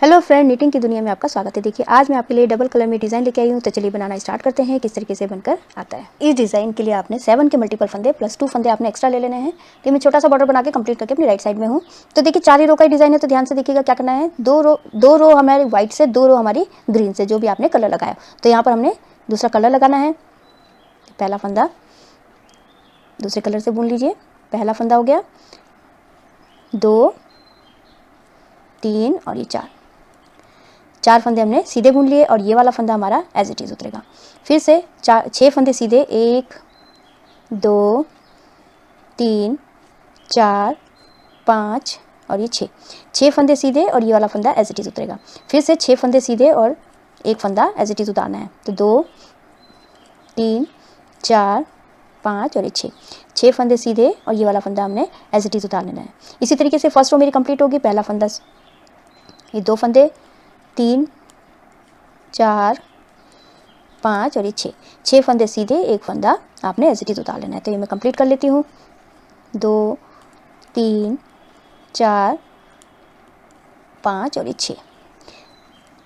Hello friend, knitting की दुनिया में आपका स्वागत है। देखिए आज मैं आपके लिए डबल कलर में डिज़ाइन लेके आई हूँ। तो चलिए बनाना स्टार्ट करते हैं किस तरीके से बनकर आता है। इस डिज़ाइन के लिए आपने 7 के मल्टीपल फंदे प्लस 2 फंदे आपने एक्स्ट्रा ले लेने हैं। तो मैं छोटा सा बॉर्डर बना के कंप्लीट करके अपनी राइट साइड में हूँ। तो देखिए 4 ही रो का डिज़ाइन है, तो ध्यान से देखिएगा क्या करना है। दो रो हमारी व्हाइट से, 2 रो हमारी ग्रीन से, जो भी आपने कलर लगाया। तो यहाँ पर हमने दूसरा कलर लगाना है। पहला फंदा दूसरे कलर से बुन लीजिए। पहला फंदा हो गया, 2, 3 और ये 4 फंदे हमने सीधे बुन लिए और ये वाला फंदा हमारा एज इट इज़ उतरेगा। फिर से 6 फंदे सीधे, 1, 2, 3, 4, 5 और ये 6 फंदे सीधे और ये वाला फंदा एज इट इज़ उतरेगा। फिर से 6 फंदे सीधे और एक फंदा एज इट इज़ उतारना है। तो 2, 3, 4, 5 और ये 6 फंदे सीधे और ये वाला फंदा हमने एज इट इज़ उतार लेना है। इसी तरीके से फर्स्ट रो मेरी कंप्लीट होगी। पहला फंदा, ये 2 फंदे, 3, 4, 5 और ये 6 फंदे सीधे, एक फंदा आपने एज इट इज़ उतार लेना है। तो ये मैं कंप्लीट कर लेती हूँ। 2, 3, 4, 5 और ये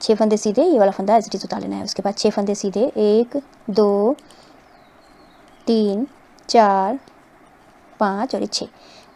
6 फंदे सीधे, ये वाला फंदा एज इट इज़ उतार लेना है। उसके बाद 6 फंदे सीधे, 1, 2, 3, 4, 5 और ये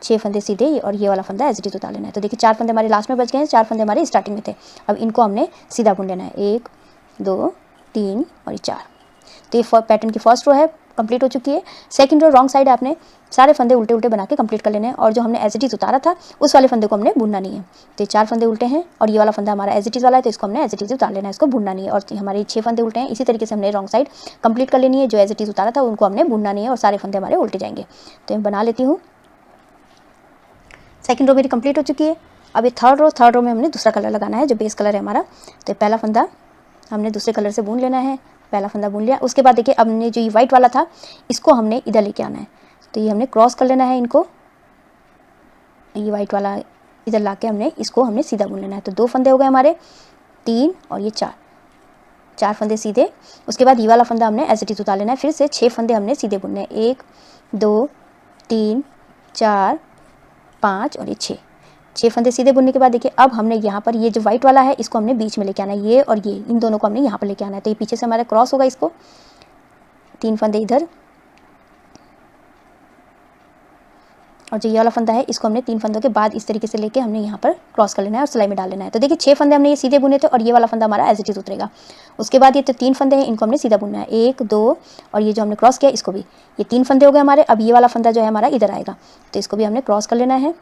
6 फंदे सीधे और ये वाला फंदा एज इट इज़ उतार लेना है। तो देखिए 4 फंदे हमारे लास्ट में बच गए हैं, 4 फंदे हमारे स्टार्टिंग में थे। अब इनको हमने सीधा बुन लेना है। 1, 2, 3 और ये 4। तो ये पैटर्न की फर्स्ट रो है, कंप्लीट हो चुकी है। सेकंड रो रॉन्ग साइड आपने सारे फंदे उल्टे उल्टे बना के कंप्लीट कर लेने हैं और जो हमने एज इट इज़ उतारा था उस वाले फंदे को हमने बुनना नहीं है। तो ये 4 फंदे उल्टे हैं और ये वाला फंदा हमारा एज इट इज़ वाला है, तो इसको हमने एज इट इज़ उतार लेना है, इसको बुनना नहीं है। और हमारे 6 फंदे उल्टे हैं, इसी तरीके से हमने रॉन्ग साइड कंप्लीट कर लेनी है। जो एज इट इज़ उतारा था उनको हमने बुनना नहीं है और सारे फंदे हमारे उल्टे जाएंगे। तो मैं बना लेती हूँ। सेकंड रो मेरी कंप्लीट हो चुकी है। अब ये थर्ड रो में हमने दूसरा कलर लगाना है, जो बेस कलर है हमारा। तो पहला फंदा हमने दूसरे कलर से बुन लेना है। पहला फंदा बुन लिया। उसके बाद देखिए अब हमने जो ये वाइट वाला था इसको हमने इधर लेके आना है। तो ये हमने क्रॉस कर लेना है इनको, ये वाइट वाला इधर ला के हमने सीधा बुन लेना है। तो 2 फंदे हो गए हमारे, 3 और ये 4 फंदे सीधे। उसके बाद ये वाला फंदा हमने एज इट इज़ उतार लेना है। फिर से 6 फंदे हमने सीधे बुनने हैं। 1, 2, 3, 4, 5 और ये 6 फंदे सीधे बुनने के बाद देखिए अब हमने यहाँ पर ये जो व्हाइट वाला है इसको हमने बीच में लेके आना है। ये और ये इन दोनों को हमने यहाँ पर लेके आना है। तो ये पीछे से हमारा क्रॉस होगा, इसको 3 फंदे इधर और जो ये वाला फंदा है इसको हमने 3 फंदों के बाद इस तरीके से लेके हमने यहाँ पर क्रॉस कर लेना है और सिलाई में डाल लेना है। तो देखिए 6 फंदे हमने ये सीधे बुने थे और ये वाला फंदा हमारा एज इट इज़ उतरेगा। उसके बाद ये तो 3 फंदे हैं, इनको हमने सीधा बुनना है। 1, 2 और ये जो हमने क्रॉस किया इसको भी, ये 3 फंदे हो गए हमारे। अब ये वाला फंदा जो है हमारा इधर आएगा, तो इसको भी हमने क्रॉस कर लेना है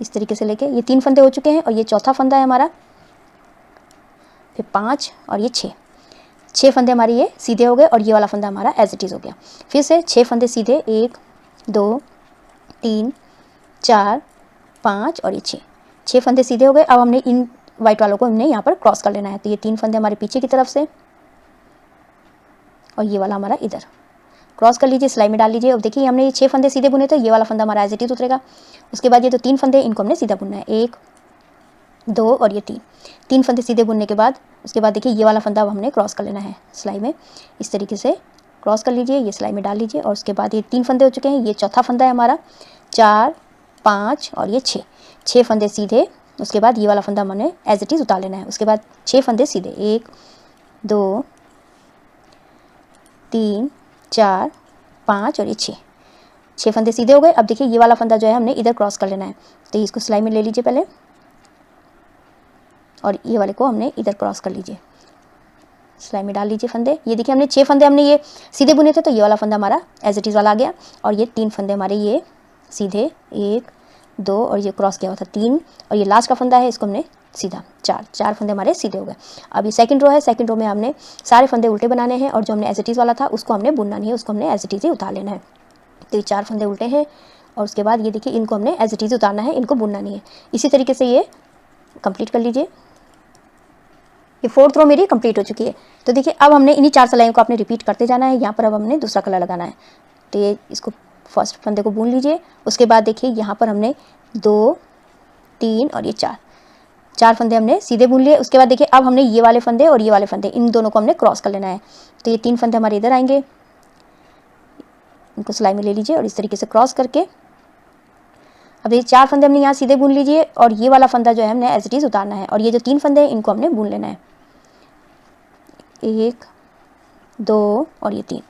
इस तरीके से लेके। ये 3 फंदे हो चुके हैं और ये चौथा फंदा है हमारा। फिर 5 और ये 6 फंदे हमारे ये सीधे हो गए और ये वाला फंदा हमारा एज इट इज़ हो गया। फिर से 6 फंदे सीधे, 1, 2, 3, 4, 5 और ये 6 फंदे सीधे हो गए। अब हमने इन वाइट वालों को हमने यहाँ पर क्रॉस कर लेना है। तो ये 3 फंदे हमारे पीछे की तरफ से और ये वाला हमारा इधर क्रॉस कर लीजिए, सिलाई में डाल लीजिए। अब देखिए हमने ये 6 फंदे सीधे बुने तो ये वाला फंदा हमारा एज इट इज़ उतरेगा। उसके बाद ये तो 3 फंदे, इनको हमने सीधा बुनना है। 1, 2 और ये 3 फंदे सीधे बुनने के बाद उसके बाद देखिए ये वाला फंदा अब हमने क्रॉस कर लेना है सिलाई में। इस तरीके से क्रॉस कर लीजिए, ये सिलाई में डाल लीजिए। और उसके बाद ये 3 फंदे हो चुके हैं, ये चौथा फंदा है हमारा। 4, 5 और ये 6 फंदे सीधे। उसके बाद ये वाला फंदा हमने एज इट इज़ उतार लेना है। उसके बाद 6 फंदे सीधे, 1, 2, 3, 4, 5 और ये 6 फंदे सीधे हो गए। अब देखिए ये वाला फंदा जो है हमने इधर क्रॉस कर लेना है। तो इसको सिलाई में ले लीजिए पहले और ये वाले को हमने इधर क्रॉस कर लीजिए, सिलाई में डाल लीजिए फंदे। ये देखिए हमने 6 फंदे हमने ये सीधे बुने थे, तो ये वाला फंदा हमारा एज इट इज़ वाला आ गया। और ये 3 फंदे हमारे ये सीधे, 1, 2 और ये क्रॉस किया हुआ था 3 और ये लास्ट का फंदा है, इसको हमने सीधा 4 फंदे हमारे सीधे हो गए। अब ये सेकंड रो है, सेकंड रो में हमने सारे फंदे उल्टे बनाने हैं और जो हमने एज इट इज़ वाला था उसको हमने बुनना नहीं है, उसको हमने एज इट इज़ ही उतार लेना है। तो ये 4 फंदे उल्टे हैं और उसके बाद ये देखिए इनको हमने एज इट इज़ उतारना है, इनको बुनना नहीं है। इसी तरीके से ये कंप्लीट कर लीजिए। ये 4th रो मेरी कंप्लीट हो चुकी है। तो देखिए अब हमने इन्हीं 4 सिलाइयों को आपने रिपीट करते जाना है। यहाँ पर अब हमने दूसरा कलर लगाना है। तो ये इसको फर्स्ट फंदे को बुन लीजिए। उसके बाद देखिए यहाँ पर हमने 2, 3 और ये 4 फंदे हमने सीधे बुन लिए। उसके बाद देखिए अब हमने ये वाले फंदे और ये वाले फंदे इन दोनों को हमने क्रॉस कर लेना है। तो ये 3 फंदे हमारे इधर आएंगे, इनको सिलाई में ले लीजिए और इस तरीके से क्रॉस करके अब ये 4 फंदे हमने यहाँ सीधे बुन लीजिए और ये वाला फंदा जो है हमने एज इट इज़ उतारना है और ये जो 3 फंदे हैं इनको हमने बुन लेना है। 1 2 और ये 3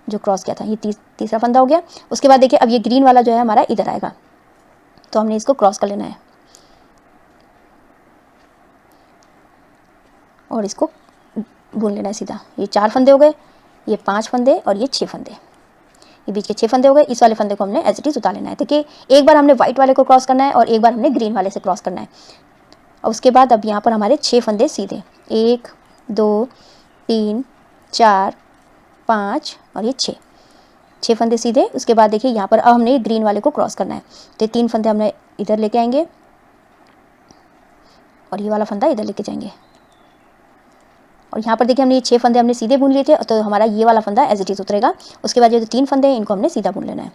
जो क्रॉस किया था, ये तीसरा फंदा हो गया। उसके बाद देखिए अब ये ग्रीन वाला जो है हमारा इधर आएगा, तो हमने इसको क्रॉस कर लेना है और इसको बुन लेना है सीधा। ये 4 फंदे हो गए, ये 5 फंदे और ये 6 फंदे, ये बीच के 6 फंदे हो गए। इस वाले फंदे को हमने एज इट इज़ उतार लेना है। देखिए एक बार हमने व्हाइट वाले को क्रॉस करना है और एक बार हमने ग्रीन वाले से क्रॉस करना है। और उसके बाद अब यहाँ पर हमारे 6 फंदे सीधे, 1 2 3 4 5 और ये 6 फंदे सीधे। उसके बाद देखिए यहाँ पर अब हमने ग्रीन वाले को क्रॉस करना है, तो ये 3 फंदे हमने इधर लेके आएंगे और ये वाला फंदा इधर लेके जाएंगे। और यहाँ पर देखिए हमने ये 6 फंदे हमने सीधे बुन लिए थे, तो हमारा ये वाला फंदा एज इट इज़ उतरेगा। उसके बाद ये जो 3 फंदे हैं इनको हमने सीधा बुन लेना है।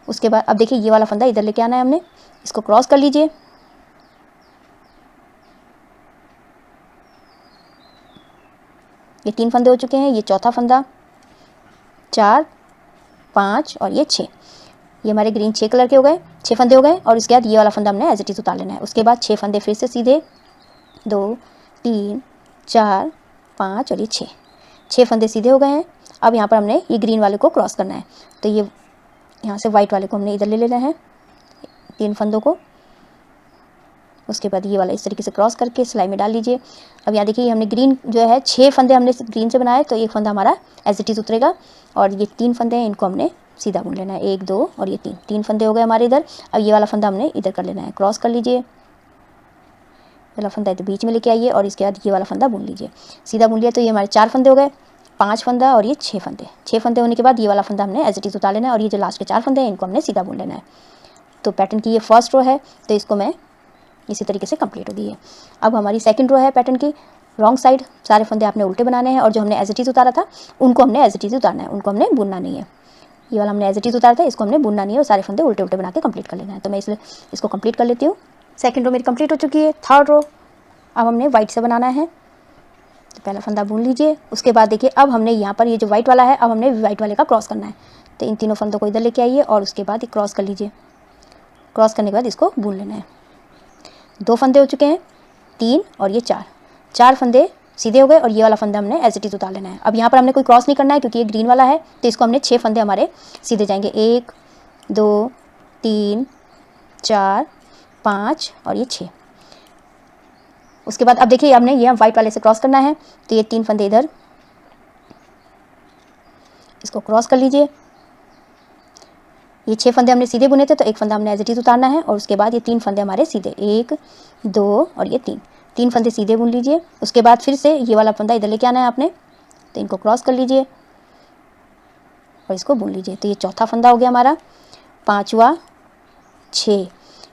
उसके बाद अब देखिए ये वाला फंदा इधर लेके आना है हमने, इसको क्रॉस कर लीजिए। ये 3 फंदे हो चुके हैं, ये चौथा फंदा, 4 5 और ये 6, ये हमारे ग्रीन 6 कलर के हो गए, 6 फंदे हो गए। और उसके बाद ये वाला फंदा हमने एज इट इज़ उतार लेना है। उसके बाद 6 फंदे फिर से सीधे, 2 3 4 5 और ये 6 फंदे सीधे हो गए हैं। अब यहाँ पर हमने ये ग्रीन वाले को क्रॉस करना है, तो ये यहाँ से वाइट वाले को हमने इधर ले लेना है, 3 फंदों को। उसके बाद ये वाला इस तरीके से क्रॉस करके सिलाई में डाल लीजिए। अब यहाँ देखिए हमने ग्रीन जो है 6 फंदे हमने ग्रीन से बनाए, तो एक फंदा हमारा एज इट इज़ उतरेगा और ये 3 फंदे हैं इनको हमने सीधा बुन लेना है, 1 2 और ये 3 फंदे हो गए हमारे इधर। अब ये वाला फंदा हमने इधर कर लेना है, क्रॉस कर लीजिए, वाला फंदा इधर बीच में लेके आइए और इसके बाद ये वाला फंदा बुन लीजिए, सीधा बुन लिया। तो ये हमारे 4 फंदे हो गए, 5 फंदा और ये 6 फंदे होने के बाद ये वाला फंदा हमने एज इट इज़ उतार लेना है और ये जो लास्ट के 4 फंदे हैं इनको हमने सीधा बुन लेना है। तो पैटर्न की ये फर्स्ट रो है, तो इसको मैं इसी तरीके से कंप्लीट हो गई है। अब हमारी सेकंड रो है पैटर्न की, रॉन्ग साइड सारे फंदे आपने उल्टे बनाने हैं और जो हमने एज इट इज़ उतारा था उनको हमने एज इट इज़ उतारना है, उनको हमने बुनना नहीं है। ये वाला हमने एज इट इज़ उतारा था, इसको हमने बुनना नहीं है और सारे फंदे उल्टे उल्टे बना के कंप्लीट कर लेना है। तो मैं इसलिए इसको कंप्लीट कर लेती हूँ। सेकंड रो मेरी कंप्लीट हो चुकी है। थर्ड रो अब हमने वाइट से बनाना है, तो पहला फंदा बुन लीजिए। उसके बाद देखिए अब हमने यहाँ पर ये जो वाइट वाला है, अब हमने वाइट वाले का क्रॉस करना है, तो इन तीनों फंदों को इधर लेके आइए और उसके बाद ये क्रॉस कर लीजिए। क्रॉस करने के बाद इसको बुन लेना है। 2 फंदे हो चुके हैं, 3 और ये 4 फंदे सीधे हो गए और ये वाला फंदा हमने एज इट इज़ उतार लेना है। अब यहाँ पर हमने कोई क्रॉस नहीं करना है क्योंकि ये ग्रीन वाला है, तो इसको हमने 6 फंदे हमारे सीधे जाएंगे, 1 2 3 4 5 और ये 6। उसके बाद अब देखिए हमने ये वाइट वाले से क्रॉस करना है, तो ये 3 फंदे इधर, इसको क्रॉस कर लीजिए। ये 6 फंदे हमने सीधे बुने थे, तो एक फंदा हमने एज इट इज़ उतारना है और उसके बाद ये 3 फंदे हमारे सीधे, 1 2 और ये 3 फंदे सीधे बुन लीजिए। उसके बाद फिर से ये वाला फंदा इधर लेके आना है आपने, तो इनको क्रॉस कर लीजिए और इसको बुन लीजिए। तो ये चौथा फंदा हो गया हमारा, 5वां 6,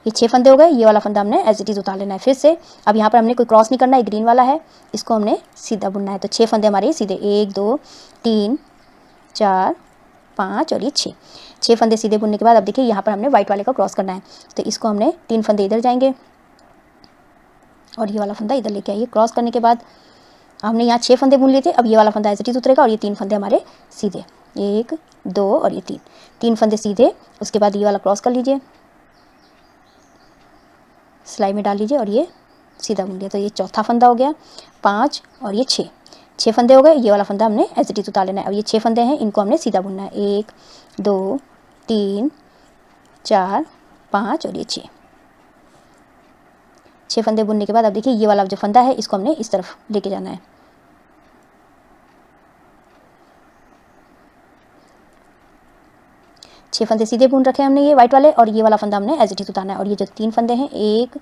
ये 6 फंदे हो गए। ये वाला फंदा हमने एज इट इज़ उतार लेना है फिर से। अब यहाँ पर हमने कोई क्रॉस नहीं करना है, ग्रीन वाला है, इसको हमने सीधा बुनना है। तो 6 फंदे हमारे सीधे, 1 2 3 4 5 और ये 6 फंदे सीधे बुनने के बाद अब देखिए यहाँ पर हमने वाइट वाले का क्रॉस करना है, तो इसको हमने 3 फंदे इधर जाएंगे और ये वाला फंदा इधर लेके आइए। क्रॉस करने के बाद हमने यहाँ 6 फंदे बुन लिए थे, अब ये वाला फंदा एज इट इज़ उतरेगा और ये 3 फंदे हमारे सीधे, 1 2 और ये 3 फंदे सीधे। उसके बाद ये वाला क्रॉस कर लीजिए, सिलाई में डाल लीजिए और ये सीधा बुन लिया। तो ये चौथा फंदा हो गया, 5 और ये 6 फंदे हो गए। ये वाला फंदा हमने एज इट इज़ उतार लेना है। अब ये 6 फंदे हैं, इनको हमने सीधा बुनना है, 1 2 3 4 5 और ये 6 फंदे बुनने के बाद अब देखिए ये वाला जो फंदा है इसको हमने इस तरफ लेके जाना है। छह फंदे सीधे बुन रखे हैं हमने ये वाइट वाले और ये वाला फंदा हमने एज इट इज़ उतारना है। और ये जो 3 फंदे हैं, 1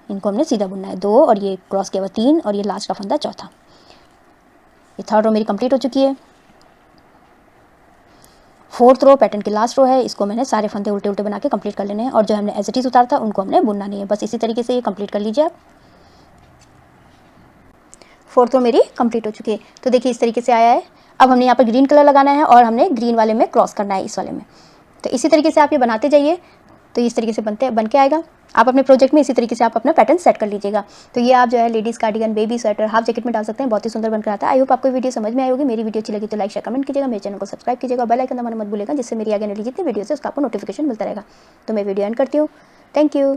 इनको हमने सीधा बुनना है, 2 और ये क्रॉस किया हुआ 3 और ये लास्ट का फंदा चौथा। ये थर्ड रो मेरी कंप्लीट हो चुकी है। फोर्थ रो पैटर्न की लास्ट रो है, इसको मैंने सारे फंदे उल्टे उल्टे बना के कंप्लीट कर लेने हैं और जो हमने एज इट इज़ उतारा था उनको हमने बुनना नहीं है, बस इसी तरीके से ये कंप्लीट कर लीजिए आप। फोर्थ रो मेरी कंप्लीट हो चुकी है। तो देखिए इस तरीके से आया है। अब हमने यहाँ पर ग्रीन कलर लगाना है और हमने ग्रीन वाले में क्रॉस करना है, इस वाले में। तो इसी तरीके से आप ये बनाते जाइए। तो इस तरीके से बन के आएगा। आप अपने प्रोजेक्ट में इसी तरीके से आप अपना पैटर्न सेट कर लीजिएगा। तो ये आप जो है ladies cardigan, baby sweater, half jacket में डाल सकते हैं, बहुत ही सुंदर बनकर आता है। आई होप आपको वीडियो समझ में आई होगी। मेरी वीडियो अच्छी लगी तो लाइक शेयर कमेंट कीजिएगा, मेरे चैनल को सब्सक्राइब कीजिएगा, बेल आइकन दबाना मत भूलिएगा, जिससे मेरी आगे वाली जितनी वीडियोस है उसका आपको नोटिफिकेशन मिलता रहेगा। तो मैं वीडियो एंड करती हूँ। Thank you.